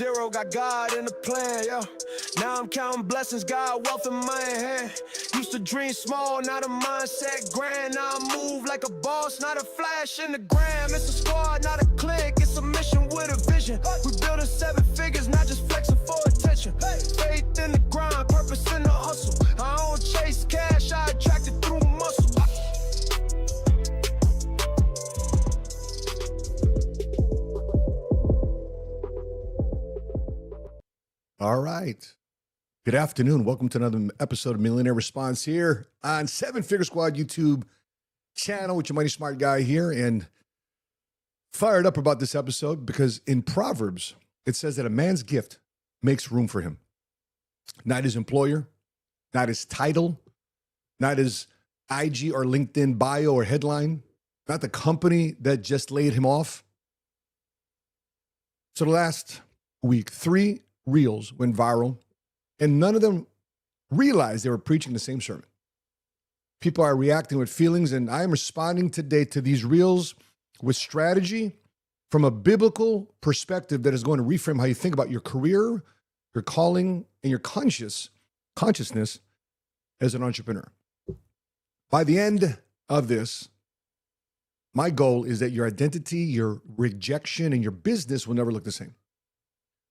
zero, got God in the plan, yo. Now I'm counting blessings, God, wealth in my hand. Used to dream small, now the mindset grand. Now I move like a boss, not a flash in the gram. It's a squad, not a clique, it's a mission with a vision. We building 7 figures, not just flexing for attention. Faith in the grind, purpose in the hustle. I don't chase cash, I attract it through muscle. All right. Good afternoon. Welcome to another episode of Millionaire Response here on 7 Figure Squad YouTube channel with your money smart guy here, and fired up about this episode because in Proverbs, it says that a man's gift makes room for him. Not his employer, not his title, not his IG or LinkedIn bio or headline, not the company that just laid him off. So the last week, 3 reels went viral, and none of them realized they were preaching the same sermon. People are reacting with feelings, and I am responding today to these reels with strategy from a biblical perspective that is going to reframe how you think about your career, your calling, and your consciousness as an entrepreneur. By the end of this, my goal is that your identity, your rejection, and your business will never look the same.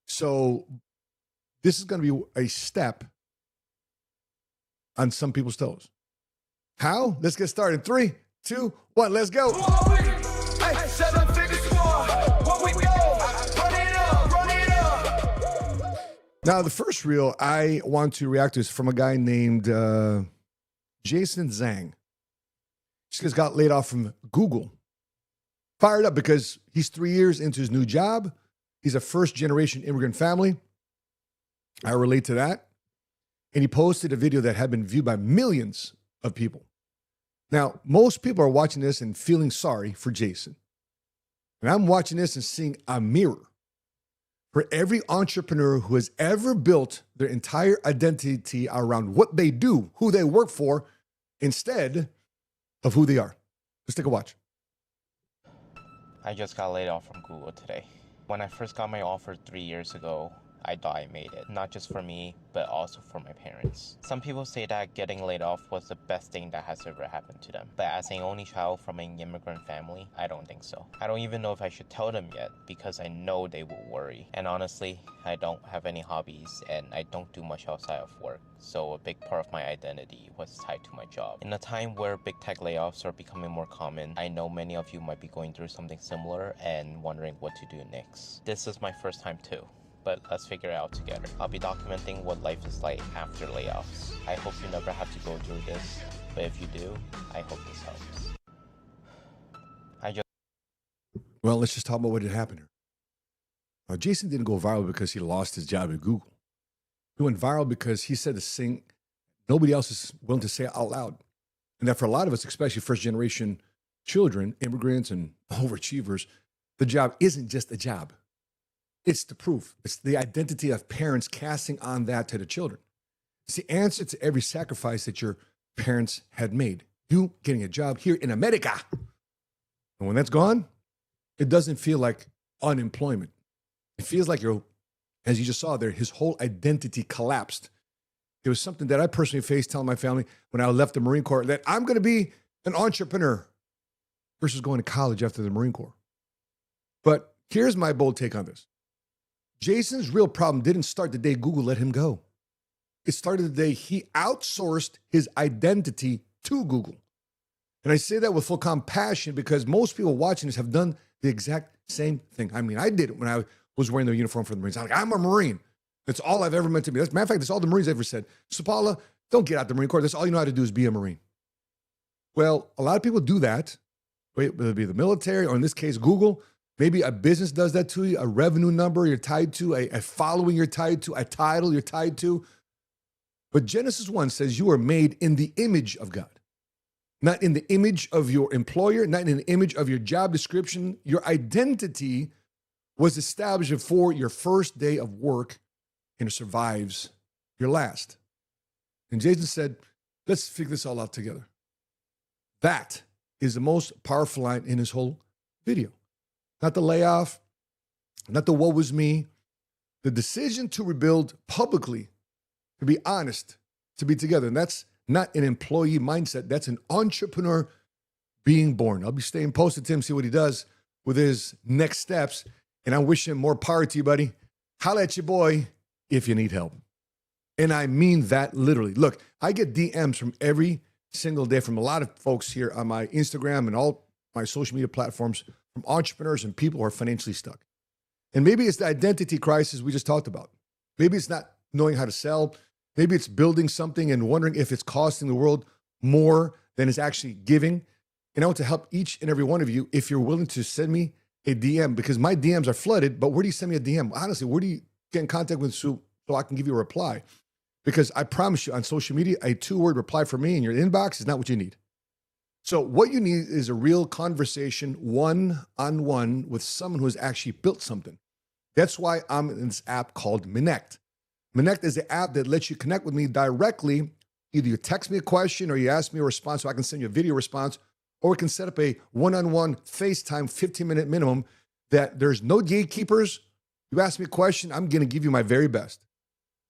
So this is going to be a step on some people's toes. How? Let's get started. 3, 2, 1, let's go. Hey, 7 figure squad, what we go? Run it up. Now, the first reel I want to react to is from a guy named Jason Zhang. He just got laid off from Google. Fired up because he's 3 years into his new job. He's a first-generation immigrant family. I relate to that. And he posted a video that had been viewed by millions of people. Now, most people are watching this and feeling sorry for Jason. And I'm watching this and seeing a mirror for every entrepreneur who has ever built their entire identity around what they do, who they work for, instead of who they are. Let's take a watch. I just got laid off from Google today. When I first got my offer 3 years ago, I thought I made it, not just for me, but also for my parents. Some people say that getting laid off was the best thing that has ever happened to them. But as an only child from an immigrant family, I don't think so. I don't even know if I should tell them yet because I know they will worry. And honestly, I don't have any hobbies and I don't do much outside of work. So a big part of my identity was tied to my job. In a time where big tech layoffs are becoming more common, I know many of you might be going through something similar and wondering what to do next. This is my first time too. But let's figure it out together. I'll be documenting what life is like after layoffs. I hope you never have to go through this, but if you do, I hope this helps. Well, let's just talk about what had happened here. Now, Jason didn't go viral because he lost his job at Google. He went viral because he said this thing nobody else is willing to say out loud. And that for a lot of us, especially first-generation children, immigrants, and overachievers, the job isn't just a job. It's the proof. It's the identity of parents casting on that to the children. It's the answer to every sacrifice that your parents had made. You getting a job here in America. And when that's gone, it doesn't feel like unemployment. It feels like as you just saw there, his whole identity collapsed. It was something that I personally faced telling my family when I left the Marine Corps that I'm going to be an entrepreneur versus going to college after the Marine Corps. But here's my bold take on this. Jason's real problem didn't start the day Google let him go. It started the day he outsourced his identity to Google. And I say that with full compassion because most people watching this have done the exact same thing. I mean, I did it when I was wearing the uniform for the Marines. I'm like, I'm a Marine. That's all I've ever meant to be. As a matter of fact, that's all the Marines ever said. Sapaula, don't get out the Marine Corps. That's all you know how to do is be a Marine. Well, a lot of people do that, whether it be the military or in this case, Google. Maybe a business does that to you, a revenue number you're tied to, a following you're tied to, a title you're tied to. But Genesis 1 says you are made in the image of God, not in the image of your employer, not in the image of your job description. Your identity was established before your first day of work, and it survives your last. And Jason said, let's figure this all out together. That is the most powerful line in his whole video. Not the layoff, not the woe was me, The decision to rebuild publicly, to be honest, to be together. And that's not an employee mindset. That's an entrepreneur being born. I'll be staying posted to him, see what he does with his next steps. And I wish him more power to you, buddy. Holla at your boy if you need help. And I mean that literally. Look, I get DMs from every single day from a lot of folks here on my Instagram and all my social media platforms from entrepreneurs and people who are financially stuck. And maybe it's the identity crisis we just talked about. Maybe it's not knowing how to sell. Maybe it's building something and wondering if it's costing the world more than it's actually giving. And I want to help each and every one of you if you're willing to send me a DM, because my DMs are flooded. But where do you send me a DM? Honestly, where do you get in contact with so I can give you a reply? Because I promise you on social media, a 2-word reply for me in your inbox is not what you need. So what you need is a real conversation one-on-one with someone who has actually built something. That's why I'm in this app called Connect. Connect is the app that lets you connect with me directly. Either you text me a question or you ask me a response so I can send you a video response, or we can set up a one-on-one FaceTime 15-minute minimum that there's no gatekeepers. You ask me a question, I'm going to give you my very best.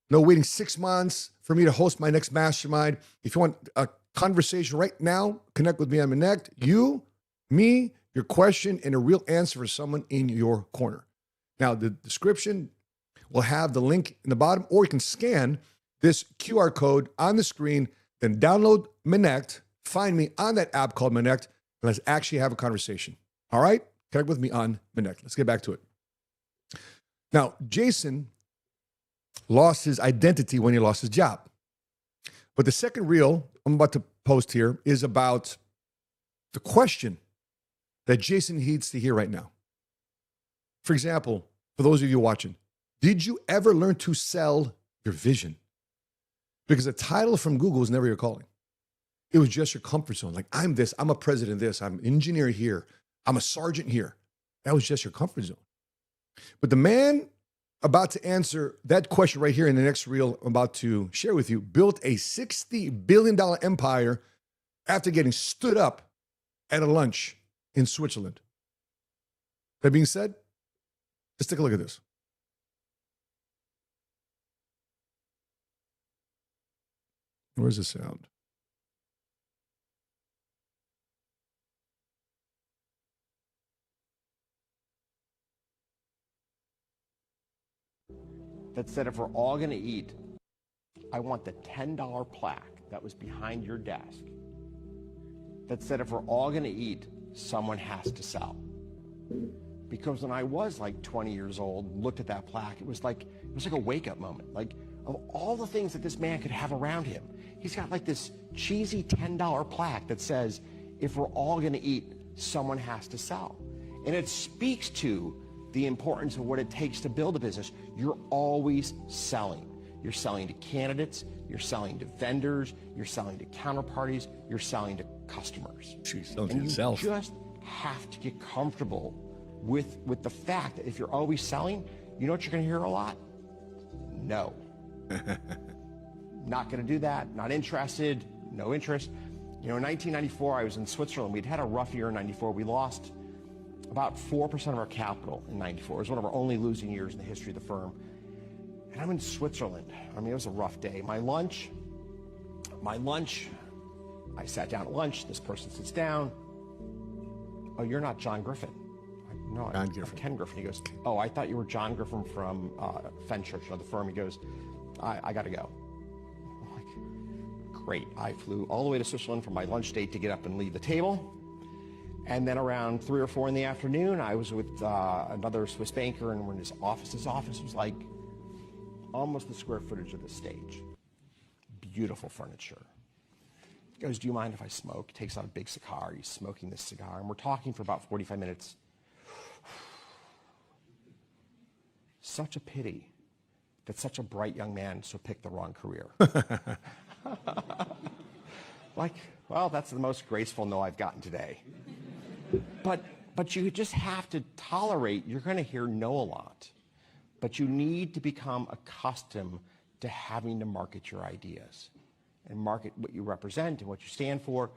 No waiting 6 months for me to host my next mastermind. If you want a conversation right now, connect with me on Connect. You, me, your question, and a real answer for someone in your corner. Now, the description will have the link in the bottom, or you can scan this QR code on the screen, then download Connect, find me on that app called Connect, and let's actually have a conversation. All right? Connect with me on Connect. Let's get back to it. Now, Jason lost his identity when he lost his job. But the second reel I'm about to post here is about the question that Jason needs to hear right now. For example, for those of you watching, did you ever learn to sell your vision? Because the title from Google was never your calling. It was just your comfort zone. Like, I'm this, I'm a president this, I'm an engineer here, I'm a sergeant here. That was just your comfort zone. But the man about to answer that question right here in the next reel I'm about to share with you built a $60 billion empire after getting stood up at a lunch in Switzerland. That being said, let's take a look at this. Where's the sound? That said, if we're all going to eat, I want the $10 plaque that was behind your desk that said, if we're all going to eat, someone has to sell. Because when I was like 20 years old, looked at that plaque, it was like a wake-up moment. Like, of all the things that this man could have around him, he's got like this cheesy $10 plaque that says, if we're all going to eat, someone has to sell. And it speaks to the importance of what it takes to build a business. You're always selling. You're selling to candidates, you're selling to vendors, you're selling to counterparties, you're selling to customers. And you just have to get comfortable with the fact that if you're always selling, you know what you're gonna hear a lot? No. Not gonna do that, not interested, no interest. You know, in 1994, I was in Switzerland. We'd had a rough year in 94. We lost about 4% of our capital in 94. It was one of our only losing years in the history of the firm. And I'm in Switzerland. I mean, it was a rough day. My lunch, I sat down at lunch. This person sits down. Oh, you're not John Griffin. No, I'm Ken Griffin. He goes, oh, I thought you were John Griffin from Fenchurch, the firm. He goes, I got to go. I'm like, great. I flew all the way to Switzerland for my lunch date to get up and leave the table. And then around 3 or 4 in the afternoon, I was with another Swiss banker, and we're in his office was like almost the square footage of the stage. Beautiful furniture. He goes, do you mind if I smoke? He takes out a big cigar. He's smoking this cigar, and we're talking for about 45 minutes. Such a pity that such a bright young man so picked the wrong career. Like, well, that's the most graceful no I've gotten today. But you just have to tolerate, you're going to hear no a lot. But you need to become accustomed to having to market your ideas and market what you represent and what you stand for.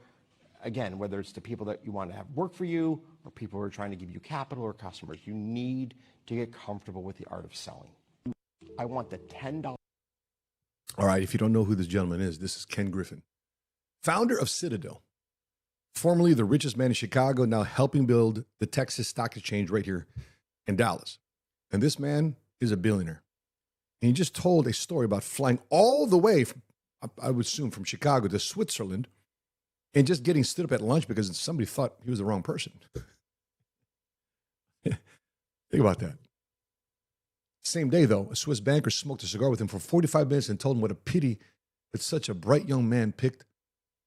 Again, whether it's to people that you want to have work for you or people who are trying to give you capital or customers, you need to get comfortable with the art of selling. I want the $10. All right, if you don't know who this gentleman is, this is Ken Griffin, founder of Citadel, formerly the richest man in Chicago, now helping build the Texas Stock Exchange right here in Dallas. And this man is a billionaire. And he just told a story about flying all the way, from, I would assume, from Chicago to Switzerland and just getting stood up at lunch because somebody thought he was the wrong person. Think about that. Same day, though, a Swiss banker smoked a cigar with him for 45 minutes and told him what a pity that such a bright young man picked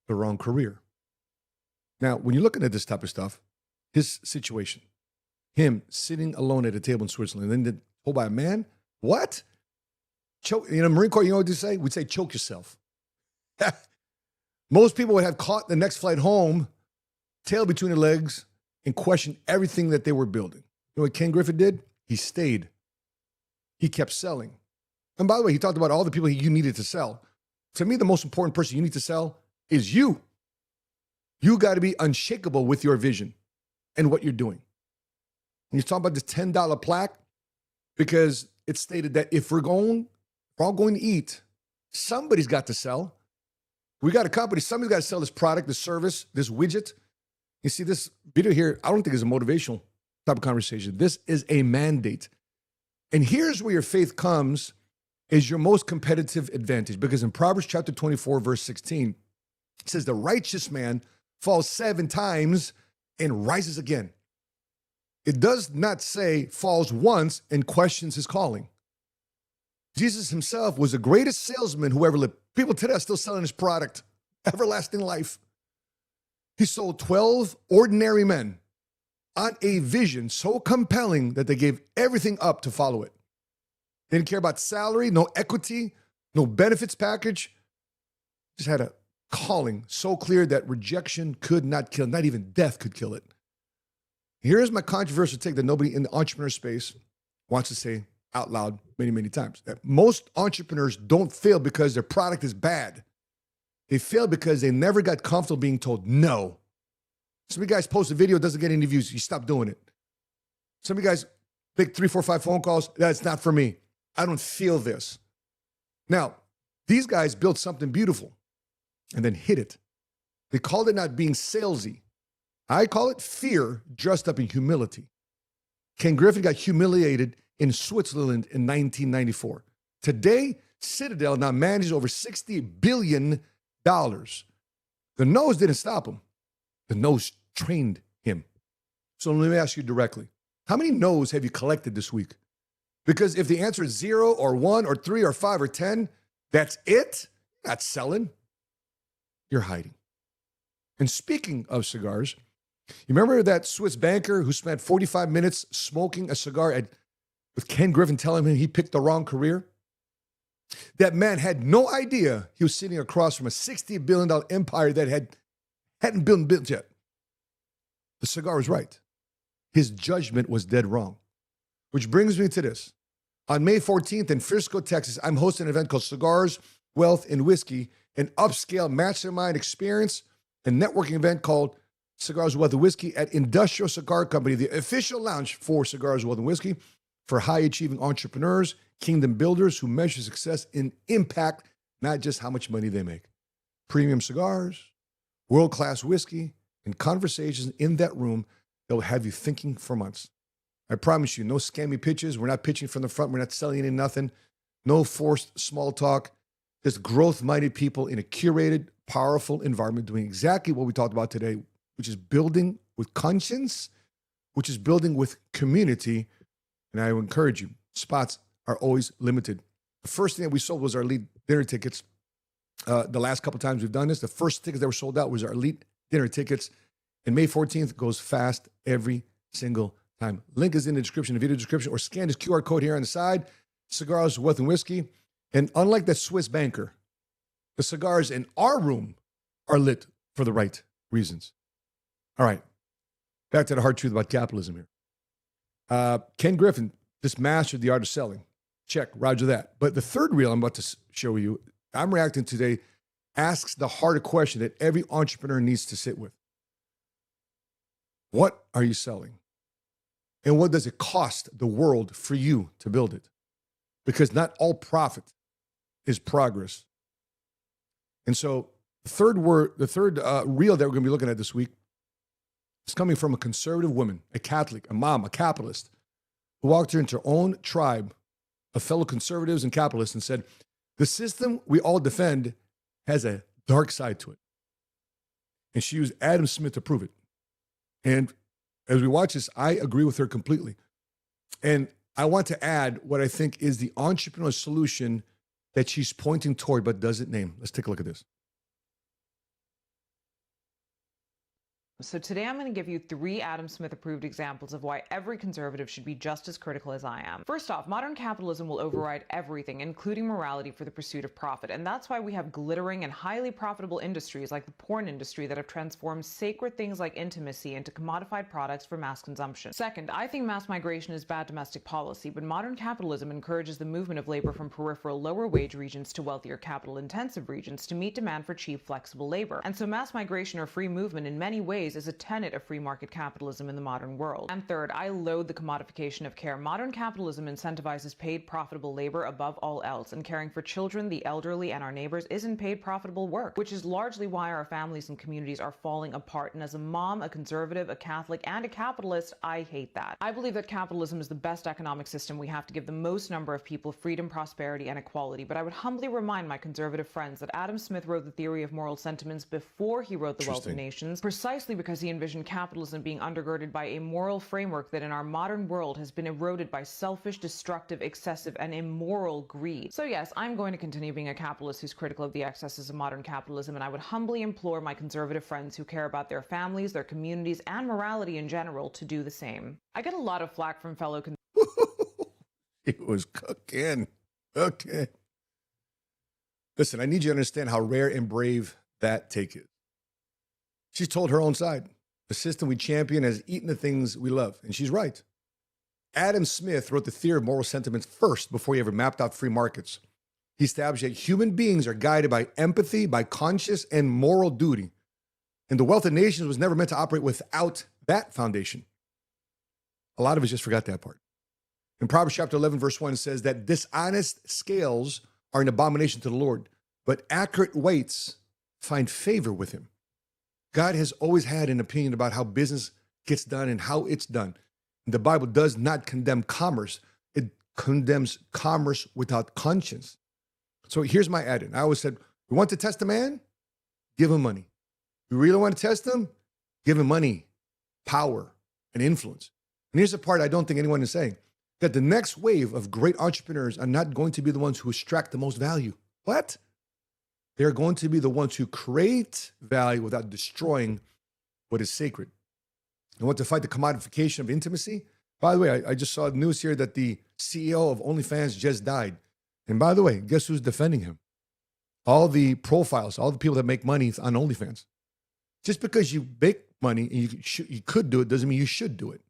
the wrong career. Now, when you're looking at this type of stuff, his situation, him sitting alone at a table in Switzerland, and then told by a man, what? Choke, Marine Corps, you know what they say? We'd say choke yourself. Most people would have caught the next flight home, tail between their legs, and question everything that they were building. You know what Ken Griffin did? He stayed. He kept selling. And by the way, he talked about all the people you needed to sell. To me, the most important person you need to sell is you. You got to be unshakable with your vision and what you're doing. And he's talking about this $10 plaque because it stated that if we're all going to eat, somebody's got to sell. We got a company, somebody's got to sell this product, this service, this widget. You see, this video here, I don't think is a motivational type of conversation. This is a mandate. And here's where your faith comes is your most competitive advantage. Because in Proverbs chapter 24, verse 16, it says, the righteous man falls 7 times and rises again. It does not say falls once and questions his calling. Jesus himself was the greatest salesman who ever lived. People today are still selling his product, everlasting life. He sold 12 ordinary men on a vision so compelling that they gave everything up to follow it. They didn't care about salary, no equity, no benefits package. Just had a calling so clear that rejection could not kill, not even death could kill it. Here's my controversial take that nobody in the entrepreneur space wants to say out loud many, many times. That most entrepreneurs don't fail because their product is bad. They fail because they never got comfortable being told no. Some of you guys post a video, doesn't get any views, you stop doing it. Some of you guys make 3, 4, 5 phone calls, that's not for me. I don't feel this. Now, these guys built something beautiful and then hid it. They called it not being salesy. I call it fear dressed up in humility. Ken Griffin got humiliated in Switzerland in 1994. Today, Citadel now manages over $60 billion. The nose didn't stop him. The nose trained him. So let me ask you directly. How many no's have you collected this week? Because if the answer is 0 or 1 or 3 or 5 or 10, that's it? You're not selling. You're hiding. And speaking of cigars, you remember that Swiss banker who spent 45 minutes smoking a cigar with Ken Griffin telling him he picked the wrong career? That man had no idea he was sitting across from a $60 billion empire that hadn't been built yet. The cigar was right. His judgment was dead wrong. Which brings me to this. On May 14th in Frisco, Texas, I'm hosting an event called Cigars, Wealth, and Whiskey, an upscale mastermind experience and networking event called Cigars, Wealth, and Whiskey at Industrial Cigar Company, the official lounge for Cigars, Wealth, and Whiskey for high-achieving entrepreneurs, kingdom builders who measure success in impact, not just how much money they make. Premium cigars, world-class whiskey, and conversations in that room that will have you thinking for months. I promise you, no scammy pitches. We're not pitching from the front. We're not selling any nothing. No forced small talk. Just growth-minded people in a curated, powerful environment doing exactly what we talked about today, which is building with conscience, which is building with community. And I encourage you, spots are always limited. The first thing that we sold was our elite dinner tickets. The last couple times we've done this, the first tickets that were sold out was our elite dinner tickets. And May 14th goes fast every single time. Link is in the description, the video description, or scan this QR code here on the side. Cigars, Wealth, and Whiskey. And unlike that Swiss banker, the cigars in our room are lit for the right reasons. All right, back to the hard truth about capitalism here. Ken Griffin just mastered the art of selling. Check, roger that. But the third reel I'm about to show you, I'm reacting today, asks the harder question that every entrepreneur needs to sit with. What are you selling? And what does it cost the world for you to build it? because not all profit is progress. And so the third reel that we're going to be looking at this week is coming from a conservative woman, a Catholic, a mom, a capitalist, who walked into her own tribe of fellow conservatives and capitalists and said, the system we all defend has a dark side to it. And she used Adam Smith to prove it. And as we watch this, I agree with her completely. And I want to add what I think is the entrepreneurial solution that she's pointing toward but doesn't name. Let's take a look at this. So today I'm going to give you 3 Adam Smith approved examples of why every conservative should be just as critical as I am. First off, modern capitalism will override everything, including morality, for the pursuit of profit. And that's why we have glittering and highly profitable industries like the porn industry that have transformed sacred things like intimacy into commodified products for mass consumption. Second, I think mass migration is bad domestic policy, but modern capitalism encourages the movement of labor from peripheral lower wage regions to wealthier capital intensive regions to meet demand for cheap, flexible labor. And so mass migration or free movement in many ways is a tenet of free market capitalism in the modern world. And third, I loathe the commodification of care. Modern capitalism incentivizes paid profitable labor above all else, and caring for children, the elderly, and our neighbors isn't paid profitable work, which is largely why our families and communities are falling apart. And as a mom, a conservative, a Catholic, and a capitalist, I hate that. I believe that capitalism is the best economic system. We have to give the most number of people freedom, prosperity, and equality. But I would humbly remind my conservative friends that Adam Smith wrote the theory of moral sentiments before he wrote The Wealth of Nations, precisely because he envisioned capitalism being undergirded by a moral framework that in our modern world has been eroded by selfish, destructive, excessive, and immoral greed. So yes, I'm going to continue being a capitalist who's critical of the excesses of modern capitalism, and I would humbly implore my conservative friends who care about their families, their communities, and morality in general to do the same. I get a lot of flack from fellow It was cooking. Okay. Listen, I need you to understand how rare and brave that take is. She's told her own side. The system we champion has eaten the things we love. And she's right. Adam Smith wrote the theory of moral sentiments first before he ever mapped out free markets. He established that human beings are guided by empathy, by conscious and moral duty. And the Wealth of Nations was never meant to operate without that foundation. A lot of us just forgot that part. In Proverbs chapter 11, verse 1, it says that dishonest scales are an abomination to the Lord, but accurate weights find favor with him. God has always had an opinion about how business gets done and how it's done. The Bible does not condemn commerce. It condemns commerce without conscience. So here's my add-in. I always said, we want to test a man? Give him money. We really want to test him? Give him money, power, and influence. And here's the part I don't think anyone is saying, that the next wave of great entrepreneurs are not going to be the ones who extract the most value. What? They're going to be the ones who create value without destroying what is sacred. And want to fight the commodification of intimacy? By the way, I just saw the news here that the CEO of OnlyFans just died. And by the way, guess who's defending him? All the profiles, all the people that make money on OnlyFans. Just because you make money and you could do it doesn't mean you should do it.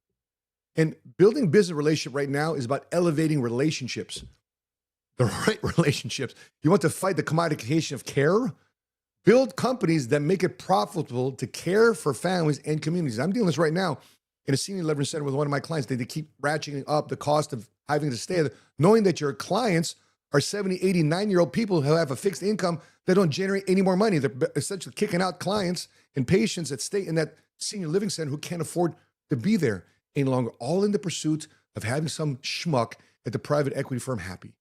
And building business relationship right now is about elevating relationships. The right relationships. You want to fight the commodification of care? Build companies that make it profitable to care for families and communities. I'm dealing with this right now in a senior living center with one of my clients. They keep ratcheting up the cost of having to stay there, knowing that your clients are 70, 80, 9-year-old people who have a fixed income that don't generate any more money. They're essentially kicking out clients and patients that stay in that senior living center who can't afford to be there any longer, all in the pursuit of having some schmuck at the private equity firm happy.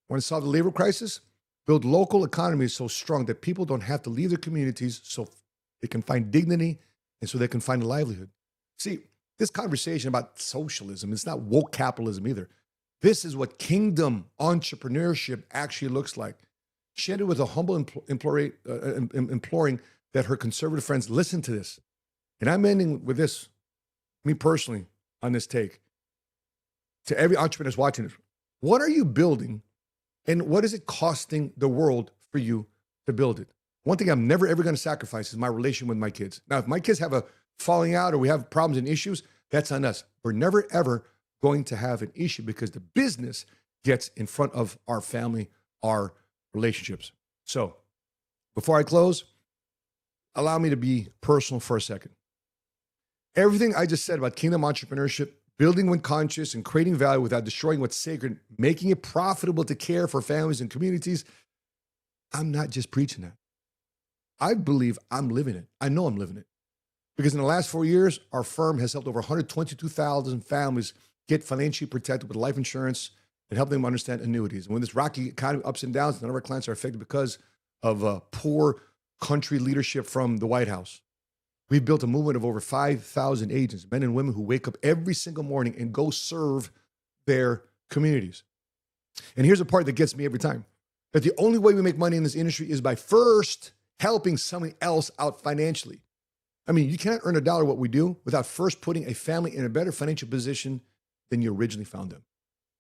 Want to solve the labor crisis? Build local economies so strong that people don't have to leave their communities so they can find dignity and so they can find a livelihood. See, this conversation about socialism, it's not woke capitalism either. This is what kingdom entrepreneurship actually looks like. She ended with a humble imploring that her conservative friends listen to this. And I'm ending with this, me personally, on this take. To every entrepreneur that's watching this, what are you building and what is it costing the world for you to build it? One thing I'm never, ever going to sacrifice is my relation with my kids. Now, if my kids have a falling out or we have problems and issues, that's on us. We're never, ever going to have an issue because the business gets in front of our family, our relationships. So before I close, allow me to be personal for a second. Everything I just said about kingdom entrepreneurship building when conscious and creating value without destroying what's sacred, making it profitable to care for families and communities. I'm not just preaching that. I believe I'm living it. I know I'm living it. Because in the last 4 years, our firm has helped over 122,000 families get financially protected with life insurance and help them understand annuities. And when this rocky economy ups and downs, none of our clients are affected because of poor country leadership from the White House. We've built a movement of over 5,000 agents, men and women who wake up every single morning and go serve their communities. And here's the part that gets me every time, that the only way we make money in this industry is by first helping somebody else out financially. I mean, you cannot earn $1 what we do without first putting a family in a better financial position than you originally found them.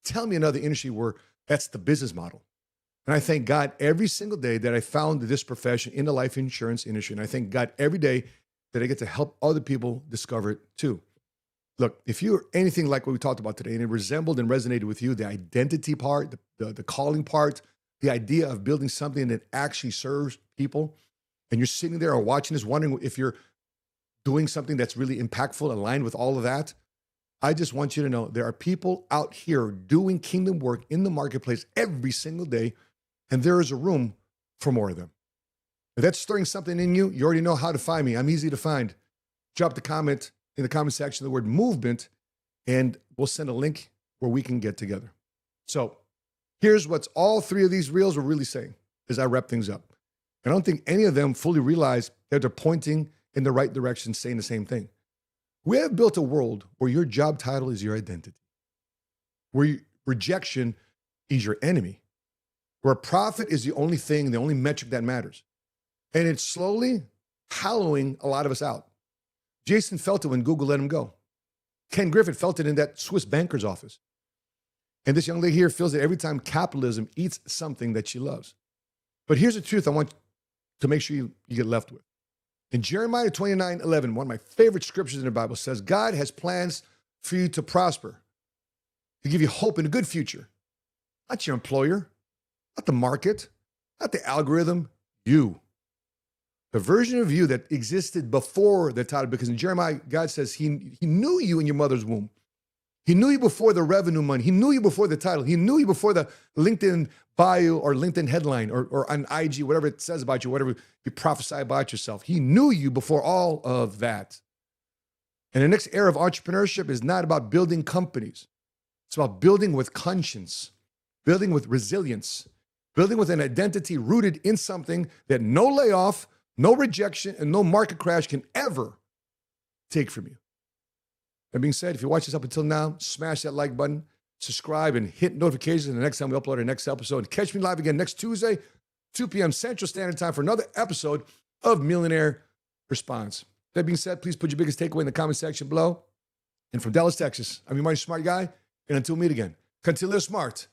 Tell me another industry where that's the business model. And I thank God every single day that I found this profession in the life insurance industry. And I thank God every day that I get to help other people discover it too. Look, if you're anything like what we talked about today and it resembled and resonated with you, the identity part, the calling part, the idea of building something that actually serves people, and you're sitting there or watching this wondering if you're doing something that's really impactful, aligned with all of that, I just want you to know there are people out here doing kingdom work in the marketplace every single day, and there is a room for more of them. If that's stirring something in you, you already know how to find me. I'm easy to find. Drop the comment in the comment section, the word movement, and we'll send a link where we can get together. So here's what's all three of these reels are really saying as I wrap things up. I don't think any of them fully realize that they're pointing in the right direction, saying the same thing. We have built a world where your job title is your identity, where rejection is your enemy, where profit is the only thing, the only metric that matters. And it's slowly hollowing a lot of us out. Jason felt it when Google let him go. Ken Griffin felt it in that Swiss banker's office. And this young lady here feels it every time capitalism eats something that she loves. But here's the truth I want to make sure you get left with. In Jeremiah 29:11, one of my favorite scriptures in the Bible says, God has plans for you to prosper, to give you hope in a good future. Not your employer, not the market, not the algorithm, you. The version of you that existed before the title, because in Jeremiah, God says he knew you in your mother's womb. He knew you before the revenue money. He knew you before the title. He knew you before the LinkedIn bio or LinkedIn headline or on IG, whatever it says about you, whatever you prophesy about yourself. He knew you before all of that. And the next era of entrepreneurship is not about building companies. It's about building with conscience, building with resilience, building with an identity rooted in something that no layoff, no rejection, and no market crash can ever take from you. That being said, if you watch this up until now, smash that like button, subscribe, and hit notifications the next time we upload our next episode. And catch me live again next Tuesday, 2 p.m. Central Standard Time for another episode of Millionaire Response. That being said, please put your biggest takeaway in the comment section below. And from Dallas, Texas, I'm your money smart guy. And until we meet again, continue to live smart,